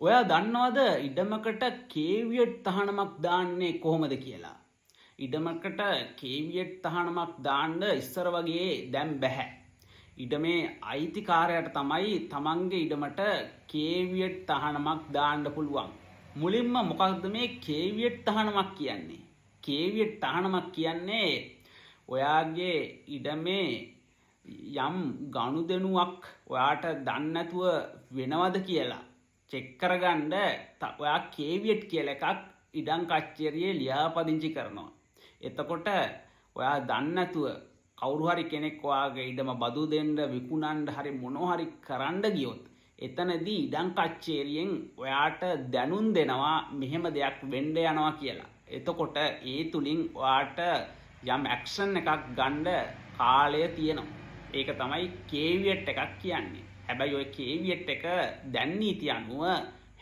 ඔයා දන්නවද ඉඩමකට කේවියට් තහනමක් දාන්නේ කොහොමද කියලා? ඉඩමකට කේවියට් තහනමක් දාන්න ඉස්සර වගේ දැන් බැහැ. ඉඩමේ අයිතිකාරයට තමයි තමන්ගේ ඉඩමට කේවියට් තහනමක් දාන්න පුළුවන්. මුලින්ම මොකක්ද මේ කේවියට් තහනමක් කියන්නේ? කේවියට් තහනමක් කියන්නේ ඔයාගේ ඉඩමේ යම් ගනුදෙනුවක් ඔයාට දන්නේ නැතුව වෙනවද කියලා චෙක් කරගන්න ඔයා කේවියට් කියලා එකක් ඉඩම් කච්චරියේ ලියාපදිංචි කරනවා. එතකොට ඔයා දන්නේ නැතුව කවුරු හරි කෙනෙක් ඔයාගේ ඉඩම බදු දෙන්න විකුණන්න හරි මොනවා හරි කරන්න ගියොත් එතනදී ඉඩම් කච්චරියෙන් ඔයාට දැනුම් දෙනවා මෙහෙම දෙයක් වෙන්න යනවා කියලා. එතකොට ඒ තුලින් ඔයාට යම් ඇක්ෂන් එකක් ගන්න කාලය තියෙනවා. ඒක තමයි කේවියට් එකක් කියන්නේ. හැබැයි ඔය කේවියට් එක දැන් නීති අනුව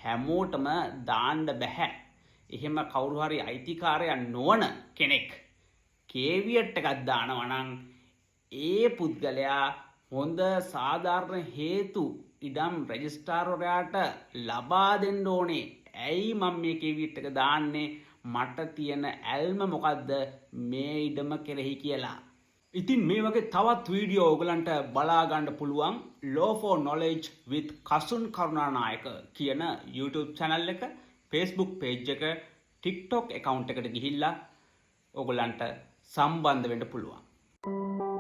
හැමෝටම දාන්න බෑ. එහෙම කවුරු හරි අයිතිකාරයා නොවන කෙනෙක් කේවියට් එකක් දානවා නම් ඒ පුද්ගලයා හොඳ සාධාරණ හේතු ඉඩම් රෙජිස්ට්‍රාර්වරයාට ලබා දෙන්න ඕනේ. ඇයි මම මේ කේවියට් එක දාන්නේ? මට තියෙන ඇල්ම මොකද්ද මේ ඉඩම කෙරෙහි කියලා. ඉතින් මේ වගේ තවත් වීඩියෝ ඔයගලන්ට බලා ගන්න පුළුවන් Law for Knowledge with Kasun Karunanayake කියන YouTube channel එක, Facebook page එක, TikTok account එකට ගිහිල්ලා ඔයගලන්ට සම්බන්ධ වෙන්න පුළුවන්.